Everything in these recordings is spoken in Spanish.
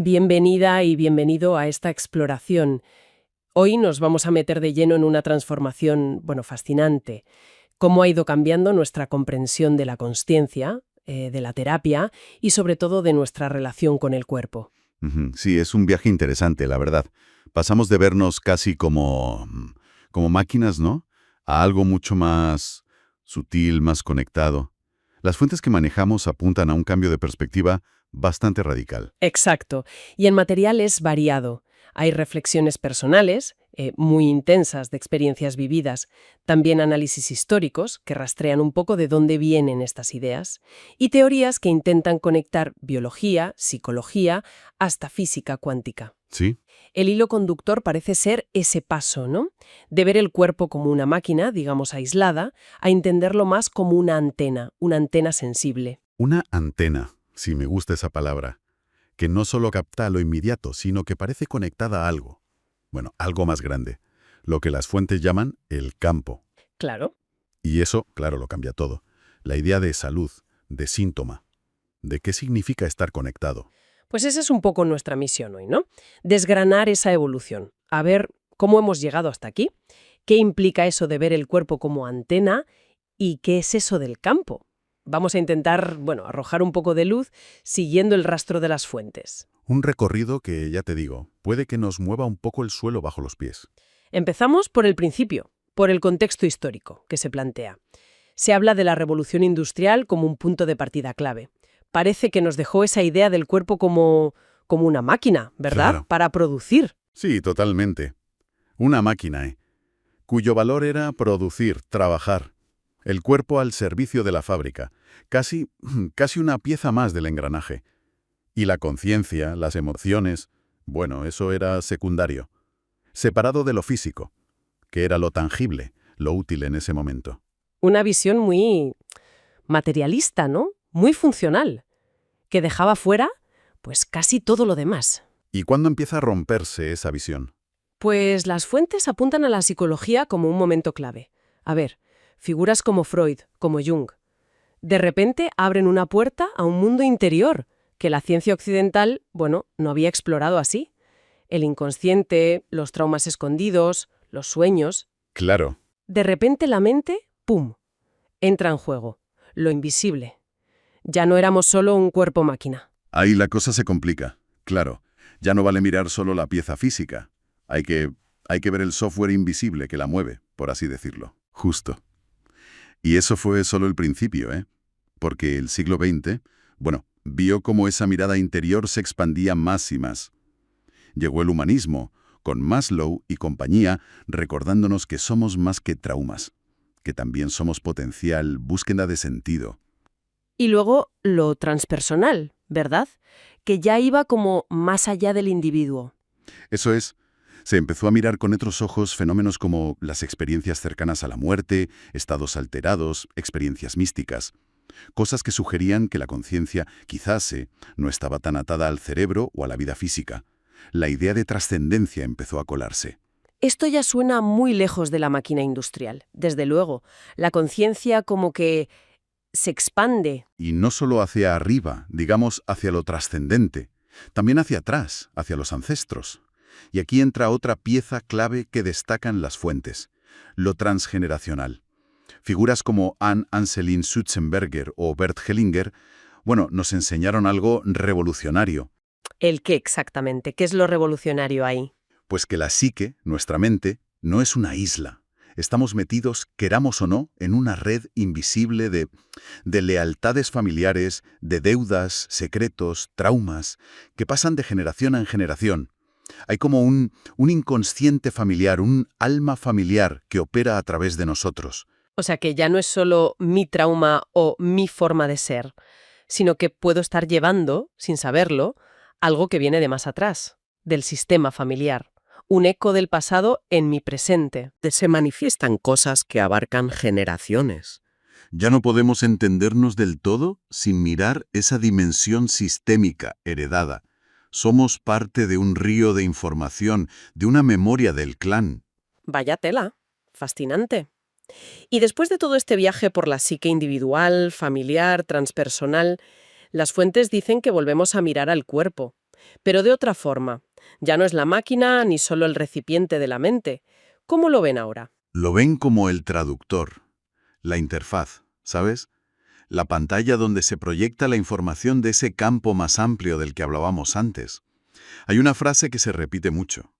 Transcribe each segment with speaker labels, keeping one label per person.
Speaker 1: Bienvenida y bienvenido a esta exploración. Hoy nos vamos a meter de lleno en una transformación, fascinante. Cómo ha ido cambiando nuestra comprensión de la consciencia, de la terapia y sobre todo de nuestra relación con el cuerpo.
Speaker 2: Ujú. Sí, es un viaje interesante, la verdad. Pasamos de vernos casi como máquinas, ¿no? A algo mucho más sutil, más conectado. Las fuentes que manejamos apuntan a un cambio de perspectiva bastante radical.
Speaker 1: Exacto. Y el material es variado. Hay reflexiones personales, muy intensas de experiencias vividas, también análisis históricos que rastrean un poco de dónde vienen estas ideas, y teorías que intentan conectar biología, psicología, hasta física cuántica.
Speaker 2: ¿Sí?
Speaker 1: El hilo conductor parece ser ese paso, ¿no? De ver el cuerpo como una máquina, digamos aislada, a entenderlo más como una antena sensible.
Speaker 2: Una antena, si me gusta esa palabra, que no solo capta lo inmediato, sino que parece conectada a algo. Bueno, algo más grande. Lo que las fuentes llaman el campo.
Speaker 1: Claro.
Speaker 2: Y eso, claro, lo cambia todo. La idea de salud, de síntoma, de qué significa estar conectado.
Speaker 1: Pues esa es un poco nuestra misión hoy, ¿no? Desgranar esa evolución, a ver cómo hemos llegado hasta aquí, qué implica eso de ver el cuerpo como antena y qué es eso del campo. Vamos a intentar, arrojar un poco de luz siguiendo el rastro de las fuentes.
Speaker 2: Un recorrido que, ya te digo, puede que nos mueva un poco el suelo bajo los pies.
Speaker 1: Empezamos por el principio, por el contexto histórico que se plantea. Se habla de la revolución industrial como un punto de partida clave. Parece que nos dejó esa idea del cuerpo como una máquina, ¿verdad?
Speaker 2: Claro.
Speaker 1: Para producir.
Speaker 2: Sí, totalmente. Una máquina, cuyo valor era producir, trabajar. El cuerpo al servicio de la fábrica. Casi, casi una pieza más del engranaje. Y la conciencia, las emociones, bueno, eso era secundario. Separado de lo físico, que era lo tangible, lo útil en ese momento.
Speaker 1: Una visión muy materialista, ¿no? Muy funcional, que dejaba fuera, pues casi todo lo demás.
Speaker 2: ¿Y cuándo empieza a romperse esa visión?
Speaker 1: Pues las fuentes apuntan a la psicología como un momento clave. A ver, figuras como Freud, como Jung, de repente abren una puerta a un mundo interior que la ciencia occidental, no había explorado así. El inconsciente, los traumas escondidos, los sueños.
Speaker 2: Claro.
Speaker 1: De repente la mente, ¡pum!, entra en juego. Lo invisible. Ya no éramos solo un cuerpo máquina.
Speaker 2: Ahí la cosa se complica. Claro, ya no vale mirar solo la pieza física. Hay que ver el software invisible que la mueve, por así decirlo. Justo. Y eso fue solo el principio, Porque el siglo XX, vio cómo esa mirada interior se expandía más y más. Llegó el humanismo, con Maslow y compañía, recordándonos que somos más que traumas, que también somos potencial, búsqueda de sentido.
Speaker 1: Y luego lo transpersonal, ¿verdad? Que ya iba como más allá del individuo.
Speaker 2: Eso es, se empezó a mirar con otros ojos fenómenos como las experiencias cercanas a la muerte, estados alterados, experiencias místicas, cosas que sugerían que la conciencia quizás no estaba tan atada al cerebro o a la vida física. La idea de trascendencia empezó a colarse.
Speaker 1: Esto ya suena muy lejos de la máquina industrial, desde luego. La conciencia como que se expande.
Speaker 2: Y no solo hacia arriba, digamos hacia lo trascendente, también hacia atrás, hacia los ancestros. Y aquí entra otra pieza clave que destacan las fuentes, lo transgeneracional. Figuras como Anne Anselin Sutzenberger o Bert Hellinger, nos enseñaron algo revolucionario,
Speaker 1: ¿El qué exactamente? ¿Qué es lo revolucionario ahí?
Speaker 2: pues que la psique, nuestra mente, no es una isla. Estamos metidos, queramos o no, en una red invisible de lealtades familiares, de deudas, secretos, traumas, que pasan de generación en generación. Hay como un inconsciente familiar, un alma familiar que opera a través de nosotros.
Speaker 1: O sea que ya no es solo mi trauma o mi forma de ser, sino que puedo estar llevando, sin saberlo, algo que viene de más atrás, del sistema familiar. Un eco del pasado en mi presente.
Speaker 3: Se manifiestan cosas que abarcan generaciones.
Speaker 2: Ya no podemos entendernos del todo sin mirar esa dimensión sistémica heredada. Somos parte de un río de información, de una memoria del clan.
Speaker 1: Vaya tela. Fascinante. Y después de todo este viaje por la psique individual, familiar, transpersonal, las fuentes dicen que volvemos a mirar al cuerpo. pero de otra forma. Ya no es la máquina ni solo el recipiente de la mente. ¿Cómo lo ven ahora?
Speaker 2: Lo ven como el traductor, la interfaz, ¿sabes? La pantalla donde se proyecta la información de ese campo más amplio del que hablábamos antes. Hay una frase que se repite mucho.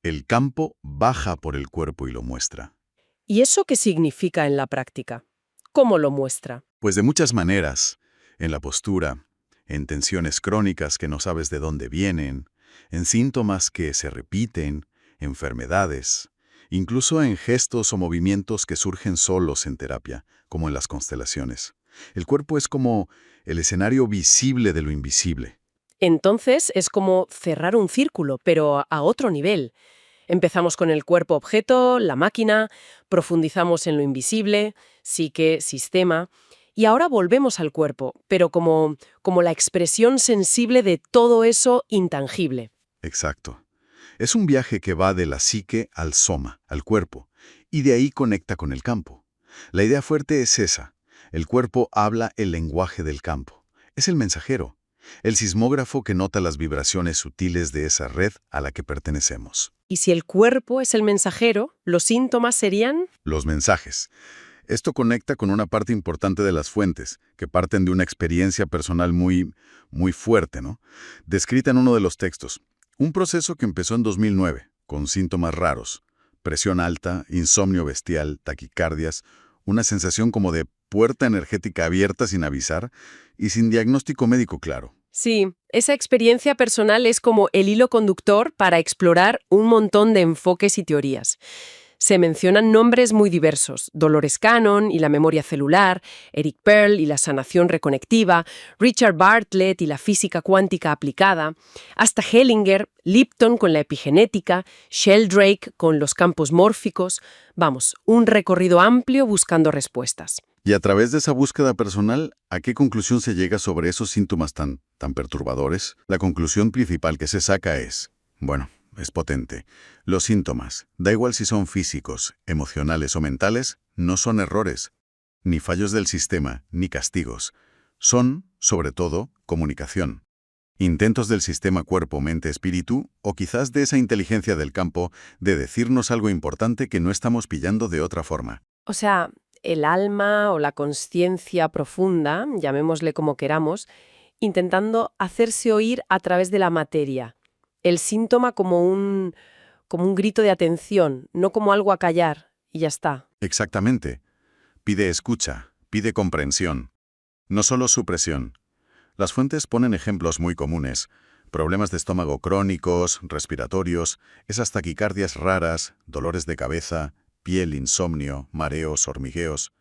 Speaker 2: El campo baja por el cuerpo y lo muestra.
Speaker 1: ¿Y eso qué significa en la práctica? ¿Cómo lo muestra?
Speaker 2: Pues de muchas maneras. En la postura, en tensiones crónicas que no sabes de dónde vienen, en síntomas que se repiten, enfermedades, incluso en gestos o movimientos que surgen solos en terapia, como en las constelaciones. El cuerpo es como el escenario visible de lo invisible.
Speaker 1: Entonces es como cerrar un círculo, pero a otro nivel. Empezamos con el cuerpo objeto, la máquina, profundizamos en lo invisible, psique, sistema, y ahora volvemos al cuerpo, pero como la expresión sensible de todo eso intangible.
Speaker 2: Exacto. Es un viaje que va de la psique al soma, al cuerpo, y de ahí conecta con el campo. La idea fuerte es esa. El cuerpo habla el lenguaje del campo. Es el mensajero, el sismógrafo que nota las vibraciones sutiles de esa red a la que pertenecemos.
Speaker 1: Y si el cuerpo es el mensajero, los síntomas serían...
Speaker 2: Los mensajes. Esto conecta con una parte importante de las fuentes, que parten de una experiencia personal muy fuerte, ¿no? Descrita en uno de los textos. Un proceso que empezó en 2009, con síntomas raros. Presión alta, insomnio bestial, taquicardias, una sensación como de puerta energética abierta sin avisar y sin diagnóstico médico claro.
Speaker 1: Sí, esa experiencia personal es como el hilo conductor para explorar un montón de enfoques y teorías. Se mencionan nombres muy diversos, Dolores Cannon y la memoria celular, Eric Pearl y la sanación reconectiva, Richard Bartlett y la física cuántica aplicada, hasta Hellinger, Lipton con la epigenética, Sheldrake con los campos mórficos. Vamos, un recorrido amplio buscando respuestas.
Speaker 2: Y a través de esa búsqueda personal, ¿a qué conclusión se llega sobre esos síntomas tan perturbadores? La conclusión principal que se saca es, bueno, es potente. Los síntomas, da igual si son físicos, emocionales o mentales, no son errores, ni fallos del sistema, ni castigos. Son, sobre todo, comunicación. Intentos del sistema cuerpo-mente-espíritu, o quizás de esa inteligencia del campo, de decirnos algo importante que no estamos pillando de otra forma.
Speaker 1: O sea, el alma o la consciencia profunda, llamémosle como queramos, intentando hacerse oír a través de la materia. El síntoma como un grito de atención, no como algo a callar, y ya está.
Speaker 2: Exactamente. Pide escucha, pide comprensión. No solo supresión. Las fuentes ponen ejemplos muy comunes. Problemas de estómago crónicos, respiratorios, esas taquicardias raras, dolores de cabeza, piel, insomnio, mareos, hormigueos.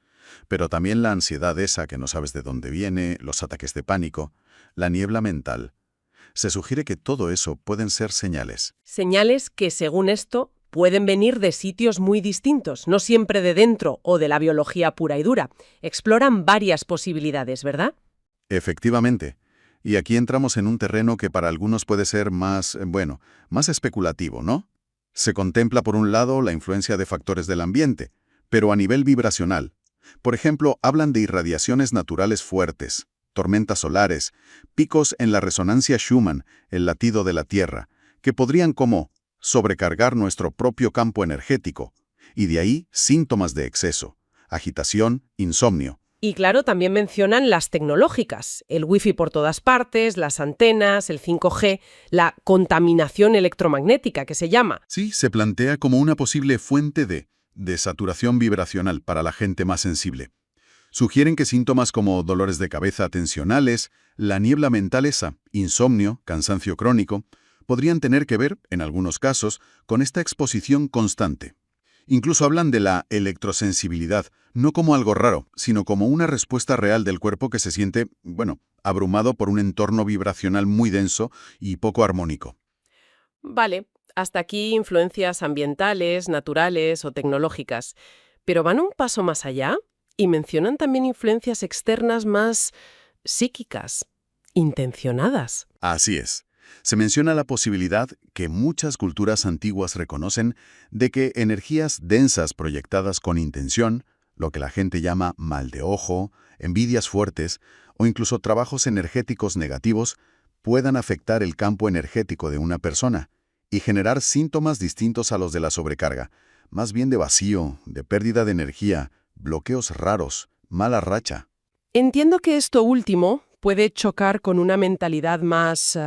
Speaker 2: Pero también la ansiedad esa que no sabes de dónde viene, los ataques de pánico, la niebla mental. Se sugiere que todo eso pueden ser señales.
Speaker 1: Señales que, según esto, pueden venir de sitios muy distintos, no siempre de dentro o de la biología pura y dura. Exploran varias posibilidades, ¿verdad?
Speaker 2: Efectivamente. Y aquí entramos en un terreno que para algunos puede ser más especulativo, ¿no? Se contempla por un lado la influencia de factores del ambiente, pero a nivel vibracional. Por ejemplo, hablan de irradiaciones naturales fuertes, tormentas solares, picos en la resonancia Schumann, el latido de la Tierra, que podrían como sobrecargar nuestro propio campo energético, y de ahí síntomas de exceso, agitación, insomnio.
Speaker 1: Y claro, también mencionan las tecnológicas, el wifi por todas partes, las antenas, el 5G, la contaminación electromagnética que se llama.
Speaker 2: Sí, se plantea como una posible fuente de saturación vibracional para la gente más sensible. Sugieren que síntomas como dolores de cabeza tensionales, la niebla mental esa, insomnio, cansancio crónico, podrían tener que ver, en algunos casos, con esta exposición constante. Incluso hablan de la electrosensibilidad, no como algo raro, sino como una respuesta real del cuerpo que se siente, abrumado por un entorno vibracional muy denso y poco armónico.
Speaker 1: Vale, hasta aquí influencias ambientales, naturales o tecnológicas. Pero van un paso más allá y mencionan también influencias externas más psíquicas, intencionadas.
Speaker 2: Así es. Se menciona la posibilidad que muchas culturas antiguas reconocen de que energías densas proyectadas con intención, lo que la gente llama mal de ojo, envidias fuertes o incluso trabajos energéticos negativos, puedan afectar el campo energético de una persona y generar síntomas distintos a los de la sobrecarga, más bien de vacío, de pérdida de energía, bloqueos raros, mala racha.
Speaker 1: Entiendo que esto último puede chocar con una mentalidad más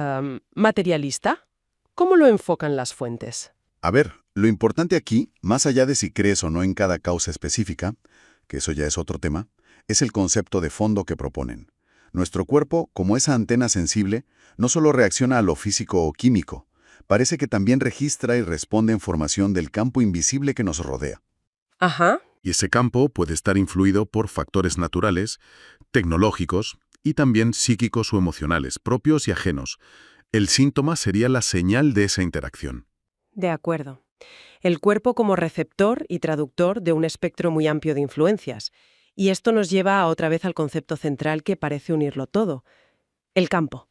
Speaker 1: materialista. ¿Cómo lo enfocan las fuentes?
Speaker 2: A ver, lo importante aquí, más allá de si crees o no en cada causa específica, que eso ya es otro tema, es el concepto de fondo que proponen. Nuestro cuerpo, como esa antena sensible, no solo reacciona a lo físico o químico, parece que también registra y responde a información del campo invisible que nos rodea.
Speaker 1: Ajá.
Speaker 4: Y ese campo puede estar influido por factores naturales, tecnológicos y también psíquicos o emocionales, propios y ajenos. El síntoma sería la señal de esa interacción.
Speaker 1: De acuerdo. El cuerpo como receptor y traductor de un espectro muy amplio de influencias. Y esto nos lleva otra vez al concepto central que parece unirlo todo. El campo.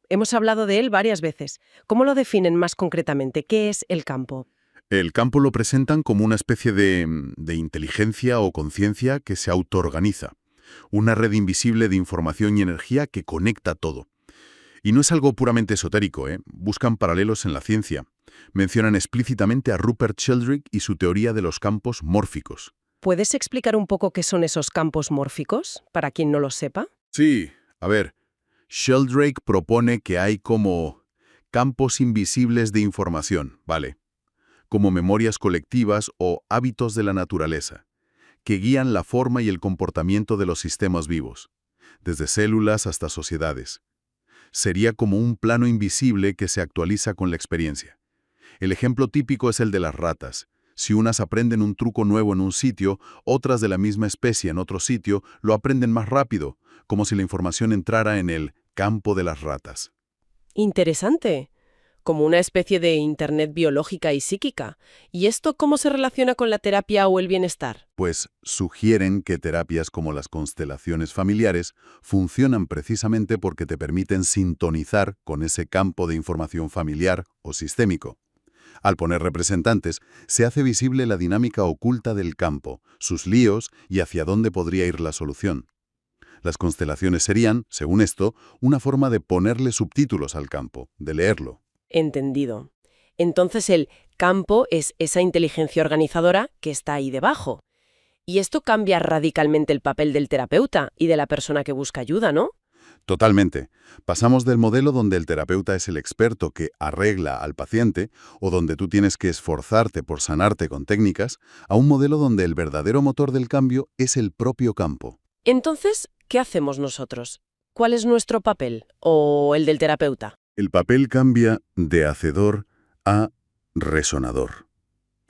Speaker 1: Hemos hablado de él varias veces. ¿Cómo lo definen más concretamente? ¿Qué es el campo?
Speaker 4: El campo lo presentan como una especie de inteligencia o conciencia que se autoorganiza, una red invisible de información y energía que conecta todo. Y no es algo puramente esotérico, ¿eh? Buscan paralelos en la ciencia. Mencionan explícitamente a Rupert Sheldrake y su teoría de los campos mórficos.
Speaker 1: ¿Puedes explicar un poco qué son esos campos mórficos, para quien no lo sepa?
Speaker 4: Sí, a ver, Sheldrake propone que hay como campos invisibles de información, ¿vale? Como memorias colectivas o hábitos de la naturaleza, que guían la forma y el comportamiento de los sistemas vivos, desde células hasta sociedades. Sería como un plano invisible que se actualiza con la experiencia. El ejemplo típico es el de las ratas. Si unas aprenden un truco nuevo en un sitio, otras de la misma especie en otro sitio lo aprenden más rápido, como si la información entrara en el campo de las ratas.
Speaker 1: Interesante. Como una especie de internet biológica y psíquica. ¿Y esto cómo se relaciona con la terapia o el bienestar?
Speaker 2: Pues sugieren que terapias como las constelaciones familiares funcionan precisamente porque te permiten sintonizar con ese campo de información familiar o sistémico. Al poner representantes, se hace visible la dinámica oculta del campo, sus líos y hacia dónde podría ir la solución. Las constelaciones serían, según esto, una forma de ponerle subtítulos al campo, de leerlo.
Speaker 1: Entendido. Entonces el campo es esa inteligencia organizadora que está ahí debajo. Y esto cambia radicalmente el papel del terapeuta y de la persona que busca ayuda, ¿no?
Speaker 2: Totalmente. Pasamos del modelo donde el terapeuta es el experto que arregla al paciente o donde tú tienes que esforzarte por sanarte con técnicas, a un modelo donde el verdadero motor del cambio es el propio campo.
Speaker 1: Entonces, ¿qué hacemos nosotros? ¿Cuál es nuestro papel? ¿O el del terapeuta?
Speaker 2: El papel cambia de hacedor a resonador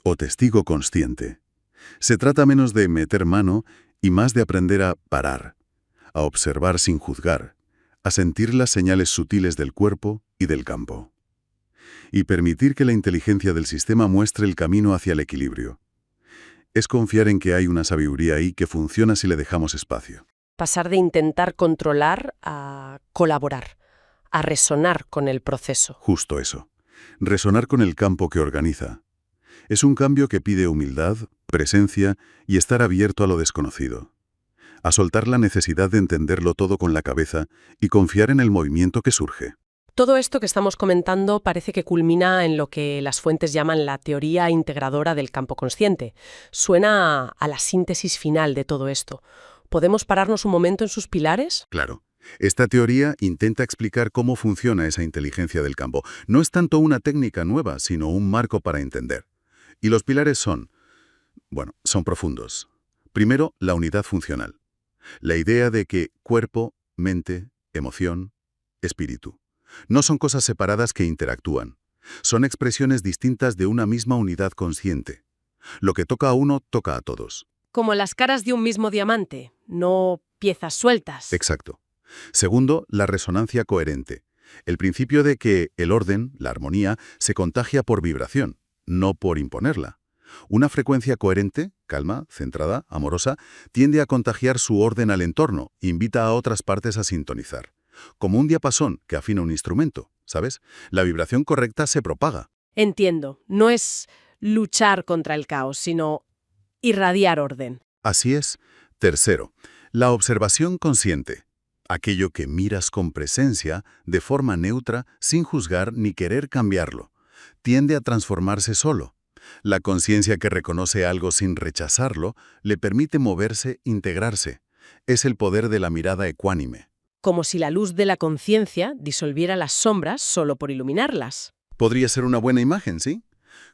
Speaker 2: o testigo consciente. Se trata menos de meter mano y más de aprender a parar, a observar sin juzgar, a sentir las señales sutiles del cuerpo y del campo. Y permitir que la inteligencia del sistema muestre el camino hacia el equilibrio. Es confiar en que hay una sabiduría ahí que funciona si le dejamos espacio.
Speaker 1: Pasar de intentar controlar a colaborar, a resonar con el proceso.
Speaker 2: Justo eso. Resonar con el campo que organiza. Es un cambio que pide humildad, presencia y estar abierto a lo desconocido. A soltar la necesidad de entenderlo todo con la cabeza y confiar en el movimiento que surge.
Speaker 1: Todo esto que estamos comentando parece que culmina en lo que las fuentes llaman la teoría integradora del campo consciente. Suena a la síntesis final de todo esto. ¿Podemos pararnos un momento en sus pilares?
Speaker 2: Claro. Esta teoría intenta explicar cómo funciona esa inteligencia del campo. No es tanto una técnica nueva, sino un marco para entender. Y los pilares son profundos. Primero, la unidad funcional. La idea de que cuerpo, mente, emoción, espíritu no son cosas separadas que interactúan. Son expresiones distintas de una misma unidad consciente. Lo que toca a uno, toca a todos.
Speaker 1: Como las caras de un mismo diamante, no piezas sueltas.
Speaker 2: Exacto. Segundo, la resonancia coherente. El principio de que el orden, la armonía, se contagia por vibración, no por imponerla. Una frecuencia coherente, calma, centrada, amorosa, tiende a contagiar su orden al entorno, invita a otras partes a sintonizar. Como un diapasón que afina un instrumento, ¿sabes? La vibración correcta se propaga.
Speaker 1: Entiendo. No es luchar contra el caos, sino irradiar orden.
Speaker 2: Así es. Tercero, la observación consciente.
Speaker 4: aquello que miras con presencia, de forma neutra, sin juzgar ni querer cambiarlo. Tiende a transformarse solo. La conciencia que reconoce algo sin rechazarlo le permite moverse, integrarse. Es el poder de la mirada ecuánime.
Speaker 1: Como si la luz de la conciencia disolviera las sombras solo por iluminarlas.
Speaker 4: Podría ser una buena imagen, ¿sí?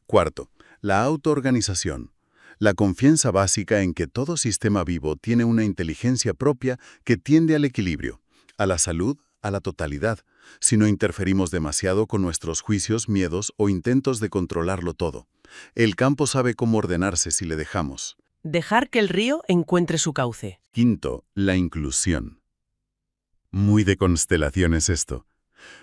Speaker 4: Cuarto, la autoorganización. La confianza básica en que todo sistema vivo tiene una inteligencia propia que tiende al equilibrio, a la salud, a la totalidad, si no interferimos demasiado con nuestros juicios, miedos o intentos de controlarlo todo. El campo sabe cómo ordenarse si le dejamos.
Speaker 1: Dejar que el río encuentre su cauce.
Speaker 4: Quinto, la inclusión. Muy de constelaciones esto.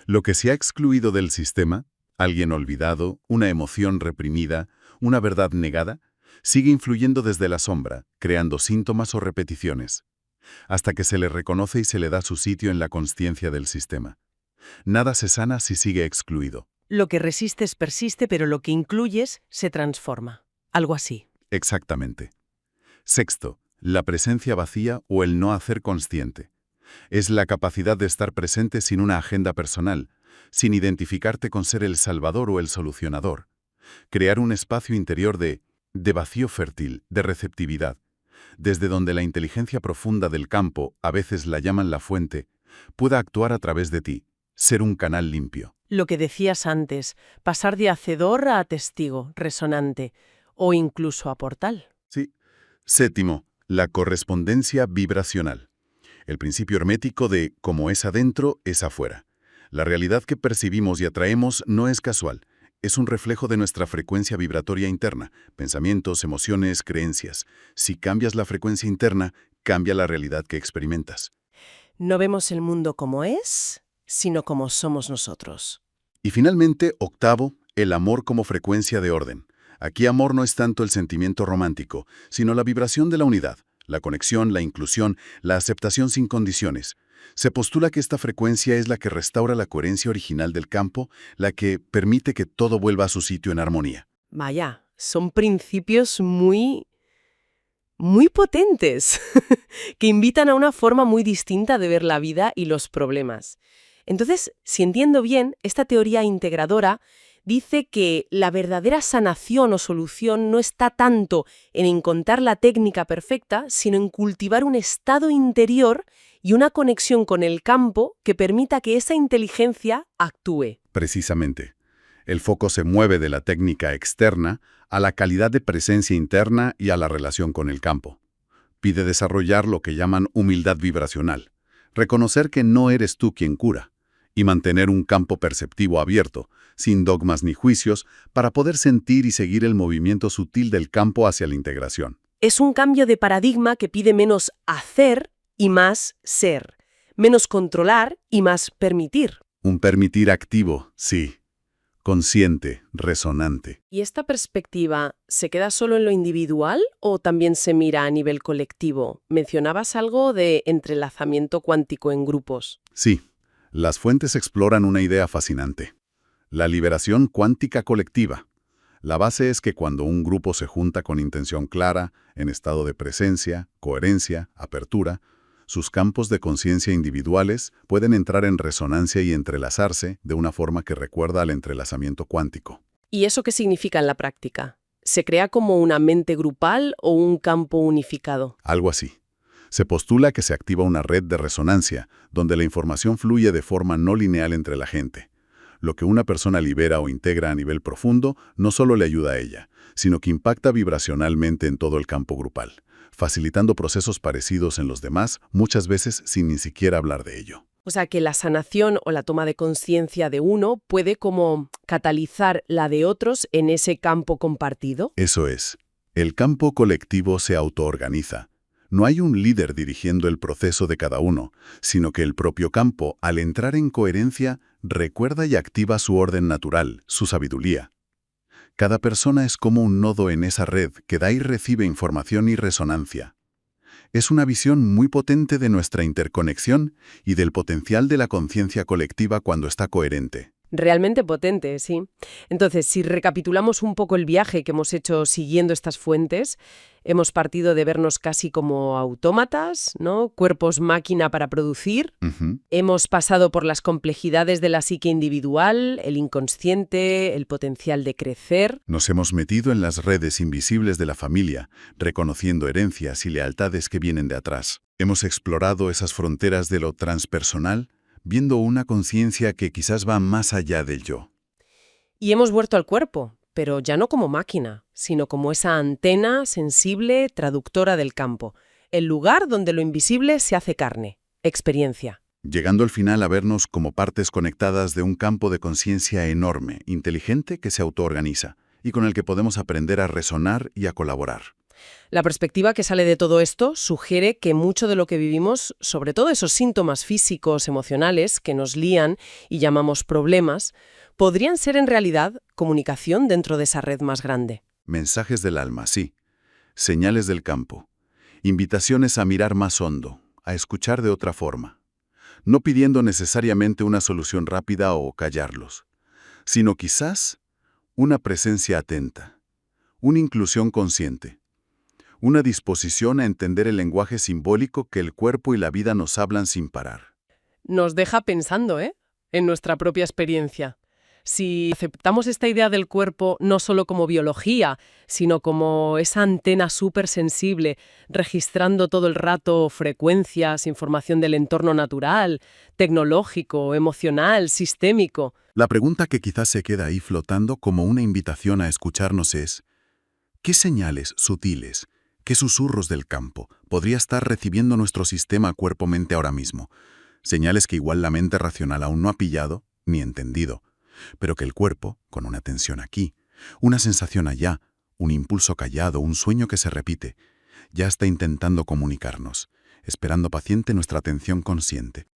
Speaker 4: Lo que se ha excluido del sistema, alguien olvidado, una emoción reprimida, una verdad negada, sigue influyendo desde la sombra, creando síntomas o repeticiones, hasta que se le reconoce y se le da su sitio en la consciencia del sistema. Nada se sana si sigue excluido.
Speaker 1: Lo que resistes persiste, pero lo que incluyes se transforma. Algo así.
Speaker 4: Exactamente. Sexto, la presencia vacía o el no hacer consciente. Es la capacidad de estar presente sin una agenda personal, sin identificarte con ser el salvador o el solucionador. Crear un espacio interior de vacío fértil, de receptividad, desde donde la inteligencia profunda del campo, a veces la llaman la fuente, pueda actuar a través de ti, ser un canal limpio.
Speaker 1: Lo que decías antes, pasar de hacedor a testigo, resonante, o incluso a portal.
Speaker 4: Sí. Séptimo, la correspondencia vibracional. El principio hermético de como es adentro, es afuera. La realidad que percibimos y atraemos no es casual. Es un reflejo de nuestra frecuencia vibratoria interna, pensamientos, emociones, creencias. Si cambias la frecuencia interna, cambia la realidad que experimentas.
Speaker 1: No vemos el mundo como es, sino como somos nosotros.
Speaker 4: Y finalmente, octavo, el amor como frecuencia de orden. Aquí amor no es tanto el sentimiento romántico, sino la vibración de la unidad, la conexión, la inclusión, la aceptación sin condiciones. Se postula que esta frecuencia es la que restaura la coherencia original del campo, la que permite que todo vuelva a su sitio en armonía.
Speaker 1: Vaya, son principios muy potentes, que invitan a una forma muy distinta de ver la vida y los problemas. Entonces, si entiendo bien, esta teoría integradora dice que la verdadera sanación o solución no está tanto en encontrar la técnica perfecta, sino en cultivar un estado interior y una conexión con el campo que permita que esa inteligencia actúe.
Speaker 4: Precisamente. El foco se mueve de la técnica externa a la calidad de presencia interna y a la relación con el campo. Pide desarrollar lo que llaman humildad vibracional, reconocer que no eres tú quien cura, y mantener un campo perceptivo abierto, sin dogmas ni juicios, para poder sentir y seguir el movimiento sutil del campo hacia la integración.
Speaker 1: Es un cambio de paradigma que pide menos hacer y más ser, menos controlar y más permitir.
Speaker 4: Un permitir activo, sí. Consciente, resonante.
Speaker 1: ¿Y esta perspectiva se queda solo en lo individual o también se mira a nivel colectivo? Mencionabas algo de entrelazamiento cuántico en grupos.
Speaker 4: Sí, las fuentes exploran una idea fascinante. La liberación cuántica colectiva. La base es que cuando un grupo se junta con intención clara, en estado de presencia, coherencia, apertura, sus campos de conciencia individuales pueden entrar en resonancia y entrelazarse de una forma que recuerda al entrelazamiento cuántico.
Speaker 1: ¿Y eso qué significa en la práctica? ¿Se crea como una mente grupal o un campo unificado?
Speaker 4: Algo así. Se postula que se activa una red de resonancia, donde la información fluye de forma no lineal entre la gente. Lo que una persona libera o integra a nivel profundo no solo le ayuda a ella, sino que impacta vibracionalmente en todo el campo grupal, facilitando procesos parecidos en los demás, muchas veces sin ni siquiera hablar de ello.
Speaker 1: O sea que la sanación o la toma de conciencia de uno puede como catalizar la de otros en ese campo compartido.
Speaker 4: Eso es. El campo colectivo se autoorganiza. No hay un líder dirigiendo el proceso de cada uno, sino que el propio campo, al entrar en coherencia, recuerda y activa su orden natural, su sabiduría. Cada persona es como un nodo en esa red que da y recibe información y resonancia. Es una visión muy potente de nuestra interconexión y del potencial de la conciencia colectiva cuando está coherente.
Speaker 1: Realmente potente, sí. Entonces, si recapitulamos un poco el viaje que hemos hecho siguiendo estas fuentes, hemos partido de vernos casi como autómatas, ¿no? Cuerpos máquina para producir.
Speaker 2: Ujú.
Speaker 1: Hemos pasado por las complejidades de la psique individual, el inconsciente, el potencial de crecer.
Speaker 2: Nos hemos metido en las redes invisibles de la familia, reconociendo herencias y lealtades que vienen de atrás. Hemos explorado esas fronteras de lo transpersonal, viendo una conciencia que quizás va más allá del yo.
Speaker 1: Y hemos vuelto al cuerpo, pero ya no como máquina, sino como esa antena sensible, traductora del campo, el lugar donde lo invisible se hace carne, experiencia.
Speaker 2: Llegando al final a vernos como partes conectadas de un campo de conciencia enorme, inteligente, que se autoorganiza, y con el que podemos aprender a resonar y a colaborar.
Speaker 1: La perspectiva que sale de todo esto sugiere que mucho de lo que vivimos, sobre todo esos síntomas físicos, emocionales que nos lían y llamamos problemas, podrían ser en realidad comunicación dentro de esa red más grande.
Speaker 2: Mensajes del alma, sí. Señales del campo. Invitaciones a mirar más hondo, a escuchar de otra forma. No pidiendo necesariamente una solución rápida o callarlos, sino quizás una presencia atenta, una inclusión consciente, una disposición a entender el lenguaje simbólico que el cuerpo y la vida nos hablan sin parar.
Speaker 1: Nos deja pensando, en nuestra propia experiencia. Si aceptamos esta idea del cuerpo no solo como biología, sino como esa antena súper sensible, registrando todo el rato frecuencias, información del entorno natural, tecnológico, emocional, sistémico.
Speaker 2: La pregunta que quizás se queda ahí flotando como una invitación a escucharnos es: ¿qué señales sutiles, qué susurros del campo podría estar recibiendo nuestro sistema cuerpo-mente ahora mismo? Señales que igual la mente racional aún no ha pillado ni entendido, pero que el cuerpo, con una tensión aquí, una sensación allá, un impulso callado, un sueño que se repite, ya está intentando comunicarnos, esperando paciente nuestra atención consciente.